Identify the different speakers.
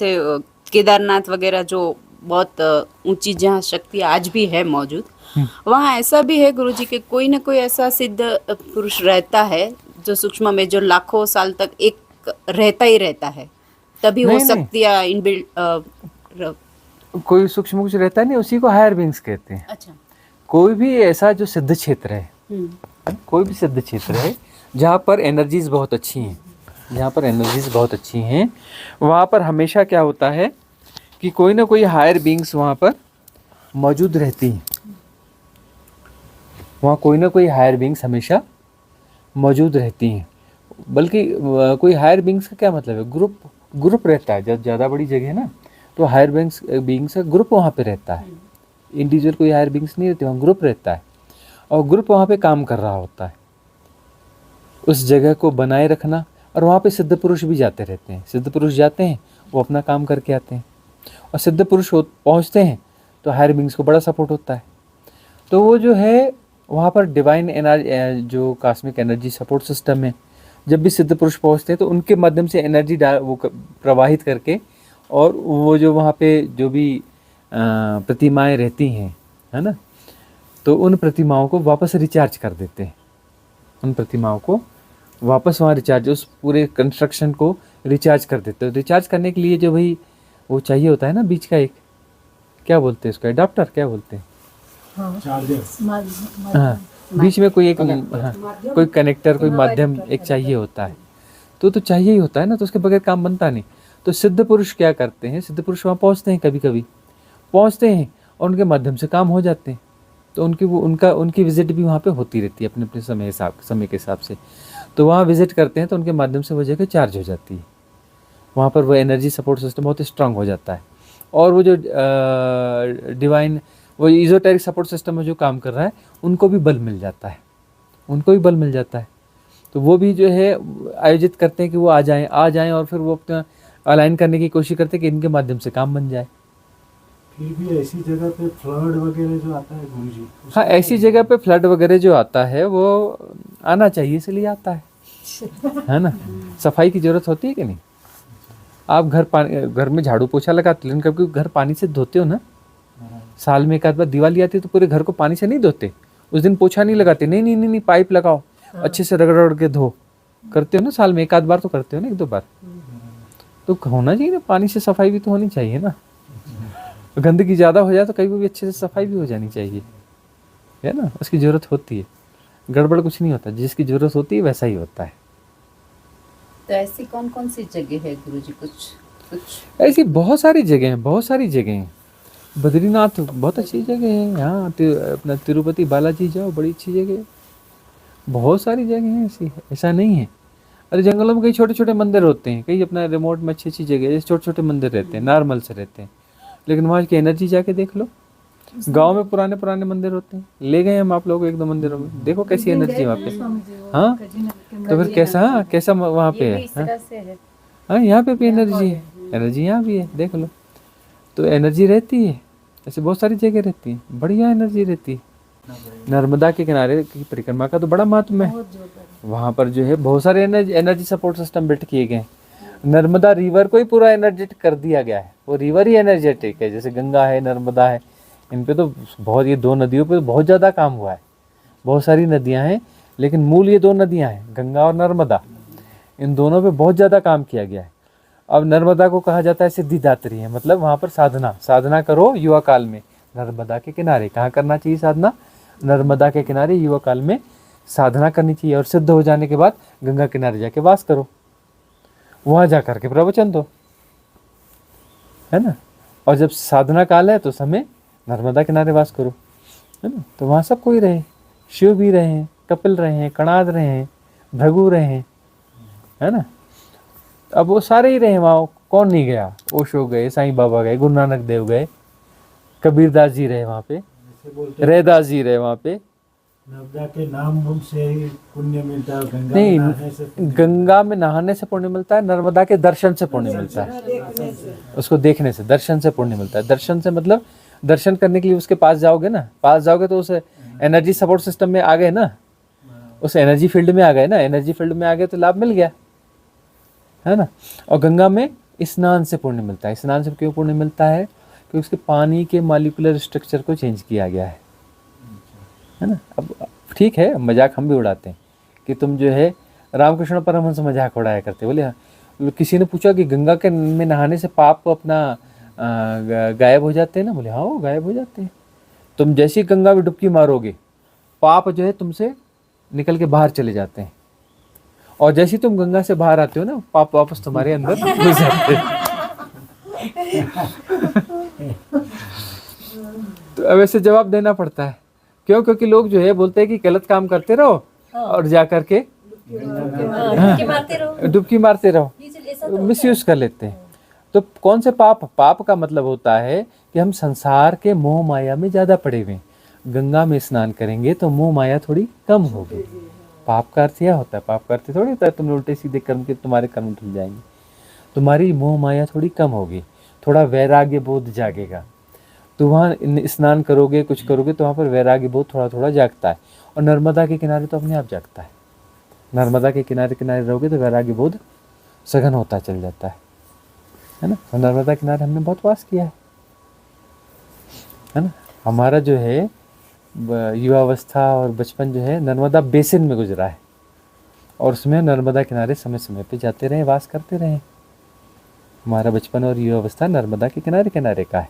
Speaker 1: थे केदारनाथ वगैरह जो बहुत ऊंची जहाँ शक्ति आज भी है मौजूद, वहाँ ऐसा भी है गुरुजी के कोई ना कोई ऐसा सिद्ध पुरुष रहता है जो सूक्ष्म में जो लाखों साल तक एक रहता ही रहता है, तभी वो
Speaker 2: नहीं नहीं,
Speaker 1: शक्तियाँ इनबिल्ट।
Speaker 2: कोई सूक्ष्म कुछ रहता नहीं, उसी को हायर बींग्स कहते हैं।
Speaker 1: अच्छा।
Speaker 2: कोई भी ऐसा जो सिद्ध क्षेत्र है, कोई भी सिद्ध क्षेत्र है जहाँ पर एनर्जीज बहुत अच्छी हैं, जहाँ पर एनर्जीज बहुत अच्छी हैं, वहाँ पर हमेशा क्या होता है कि कोई ना कोई हायर बींग्स वहाँ पर मौजूद रहती हैं। वहाँ कोई ना कोई हायर बींग्स हमेशा मौजूद रहती हैं। बल्कि कोई हायर बींग्स का क्या मतलब है, ग्रुप ग्रुप रहता है। जब ज़्यादा बड़ी जगह है ना, तो हायर बींग्स का ग्रुप वहाँ पे रहता है। इंडिविजुअल कोई हायर बींग्स नहीं रहते, वहाँ ग्रुप रहता है और ग्रुप वहाँ पे काम कर रहा होता है उस जगह को बनाए रखना। और वहाँ पे सिद्ध पुरुष भी जाते रहते हैं। सिद्ध पुरुष जाते हैं, वो अपना काम करके आते हैं, और सिद्ध पुरुष पहुँचते हैं तो हायर बींग्स को बड़ा सपोर्ट होता है। तो वो जो है वहाँ पर डिवाइन एनर्जी, जो कॉस्मिक एनर्जी सपोर्ट सिस्टम है, जब भी सिद्ध पुरुष पहुँचते हैं तो उनके माध्यम से एनर्जी प्रवाहित करके, और वो जो वहाँ पे जो भी प्रतिमाएं रहती हैं, है ना, तो उन प्रतिमाओं को वापस रिचार्ज कर देते हैं। उन प्रतिमाओं को वापस वहाँ रिचार्ज, उस पूरे कंस्ट्रक्शन को रिचार्ज कर देते हैं। रिचार्ज करने के लिए जो भाई वो चाहिए होता है ना, बीच का एक, क्या बोलते हैं उसका, एडाप्टर क्या बोलते हैं, हाँ, बीच में कोई एक, हाँ, कोई कनेक्टर, कोई माध्यम एक चाहिए होता है। तो चाहिए ही होता है ना, तो उसके बगैर काम बनता नहीं। तो सिद्ध पुरुष क्या करते हैं, सिद्ध पुरुष वहाँ पहुँचते हैं, कभी कभी पहुँचते हैं और उनके माध्यम से काम हो जाते हैं। तो उनकी विजिट भी वहाँ पे होती रहती है अपने अपने समय के हिसाब से। तो वहाँ विजिट करते हैं तो उनके माध्यम से वो जगह चार्ज हो जाती है। वहाँ पर वो एनर्जी सपोर्ट सिस्टम बहुत स्ट्रांग हो जाता है। और वो जो डिवाइन, वो इजोटेरिक सपोर्ट सिस्टम में जो काम कर रहा है, उनको भी बल मिल जाता है, उनको भी बल मिल जाता है। तो वो भी जो है आयोजित करते हैं कि वो आ जाएं और फिर वो अपना अलाइन करने की कोशिश करते हैं कि इनके माध्यम से काम बन जाए।
Speaker 3: फिर भी ऐसी जगह पे फ्लड वगैरह जो आता है गुरुजी,
Speaker 2: हाँ, ऐसी जगह पे फ्लड वगैरह जो आता है वो आना चाहिए, इसलिए आता है ना। सफाई की जरूरत होती है कि नहीं। आप घर में झाड़ू पोछा लगाते, लेकिन कभी घर पानी से धोते हो ना। साल में एक आध बार दिवाली आती है तो पूरे घर को पानी से नहीं धोते, उस दिन पोछा नहीं लगाते, नहीं नहीं नहीं, नहीं, पाइप लगाओ, अच्छे से रगड़ रगड़ के धो, करते हो ना। साल में एक आध बार तो करते हो ना, एक दो बार तो होना चाहिए ना, पानी से सफाई भी तो होनी चाहिए ना। गंदगी ज़्यादा हो जाए तो कहीं भी अच्छे से सफाई भी हो जानी चाहिए, है ना। उसकी ज़रूरत होती है, गड़बड़ कुछ नहीं होता, जिसकी ज़रूरत होती है वैसा ही होता है।
Speaker 1: तो ऐसी कौन कौन सी जगह है गुरुजी, कुछ
Speaker 2: ऐसी बहुत सारी जगह हैं, बहुत सारी जगह हैं। बद्रीनाथ बहुत अच्छी जगह है, यहाँ अपना तिरुपति बालाजी जाओ, बड़ी अच्छी जगह है। बहुत सारी जगह हैं ऐसी, ऐसा नहीं है। अरे जंगलों में कई छोटे छोटे मंदिर होते हैं, कई अपना रिमोट में अच्छी अच्छी जगह, जैसे छोटे छोटे मंदिर रहते हैं, नॉर्मल से रहते हैं, लेकिन वहाँ की एनर्जी जाके देख लो। गांव में पुराने पुराने मंदिर होते हैं, ले गए हम आप लोग एक दो मंदिरों में, देखो कैसी एनर्जी है वहाँ पे। हाँ, तो फिर कैसा वहाँ पे है। हाँ, यहाँ पे भी एनर्जी है, एनर्जी यहाँ भी है, देख लो। तो एनर्जी रहती है, ऐसे बहुत सारी जगह रहती है, बढ़िया एनर्जी रहती है। नर्मदा के किनारे की परिक्रमा का तो बड़ा महत्व है। वहाँ पर जो है बहुत सारे एनर्जी सपोर्ट सिस्टम बिल्ट किए गए। नर्मदा रिवर को ही पूरा एनर्जेटिक कर दिया गया है, वो रिवर ही एनर्जेटिक है। जैसे गंगा है, नर्मदा है, इन पे तो बहुत, ये दो नदियों पे तो बहुत ज़्यादा काम हुआ है। बहुत सारी नदियाँ हैं, लेकिन मूल ये दो नदियाँ हैं, गंगा और नर्मदा। इन दोनों पे बहुत ज़्यादा काम किया गया है। अब नर्मदा को कहा जाता है सिद्धिदात्री है, मतलब वहाँ पर साधना करो युवा काल में नर्मदा के किनारे। कहाँ करना चाहिए साधना, नर्मदा के किनारे युवा काल में साधना करनी चाहिए, और सिद्ध हो जाने के बाद गंगा किनारे जाके वास करो, वहाँ जा करके प्रवचन दो, है ना। और जब साधना काल है तो समय नर्मदा किनारे वास करो, है ना। तो वहाँ सब कोई रहे, शिव भी रहे हैं, कपिल रहे हैं, कणाद रहे हैं, भृगु रहे हैं, है ना। अब वो सारे ही रहे वहाँ, कौन नहीं गया। ओशो गए, साईं बाबा गए, गुरु नानक देव गए, कबीरदास जी रहे वहाँ पे, रैदास जी रहे वहाँ पे।
Speaker 3: नर्मदा के नाम से ही पुण्य मिलता है, गंगा
Speaker 2: नहीं,
Speaker 3: में नहाने से
Speaker 2: गंगा में नहाने से पुण्य मिलता है, नर्मदा के दर्शन से पुण्य मिलता है। उसको देखने से, दर्शन से पुण्य मिलता है। दर्शन से मतलब दर्शन करने के लिए उसके पास जाओगे ना, पास जाओगे तो उस एनर्जी सपोर्ट सिस्टम में आ गए ना, उस एनर्जी फील्ड में आ गए ना, एनर्जी फील्ड में आ गए तो लाभ मिल गया, है ना। और गंगा में स्नान से पुण्य मिलता है। स्नान से क्यों पुण्य मिलता है? क्योंकि उसके पानी के मॉलिक्यूलर स्ट्रक्चर को चेंज किया गया है ना। अब ठीक है, मजाक हम भी उड़ाते हैं कि तुम जो है, रामकृष्ण परमहंस मजाक उड़ाया करते, बोले हाँ, किसी ने पूछा कि गंगा के में नहाने से पाप अपना गायब हो जाते हैं ना? बोले हाँ, वो गायब हो जाते हैं। तुम जैसी गंगा में डुबकी मारोगे, पाप जो है तुमसे निकल के बाहर चले जाते हैं, और जैसे ही तुम गंगा से बाहर आते हो ना, पाप वापस तुम्हारे अंदर घुस जाते हैं। तो अब ऐसे जवाब देना पड़ता है। क्यों? क्योंकि लोग जो है बोलते हैं कि गलत काम करते रहो और जा करके डुबकी मारते रहो, मिसयूज कर लेते हैं। तो कौन से पाप? पाप का मतलब होता है कि हम संसार के मोह माया में ज्यादा पड़े हुए हैं। गंगा में स्नान करेंगे तो मोह माया थोड़ी कम होगी। पाप का अर्थ यह होता है, पाप का अर्थ थोड़ी होता है तुम उल्टे सीधे कर्म के तुम्हारे कर्म धुल जाएंगे। तुम्हारी मोह माया थोड़ी कम होगी, थोड़ा वैराग्य बोध जागेगा। तो वहाँ स्नान करोगे, कुछ करोगे तो वहाँ पर वैराग्य बोध थोड़ा थोड़ा जागता है। और नर्मदा के किनारे तो अपने आप जागता है। नर्मदा के किनारे किनारे रहोगे तो वैराग्य बोध सघन होता चल जाता है ना। और नर्मदा किनारे हमने बहुत वास किया है ना। हमारा जो है युवावस्था और बचपन जो है नर्मदा बेसिन में गुजरा है, और उसमें नर्मदा किनारे समय समय पे जाते रहे, वास करते रहे। हमारा बचपन और युवावस्था नर्मदा के किनारे किनारे का है।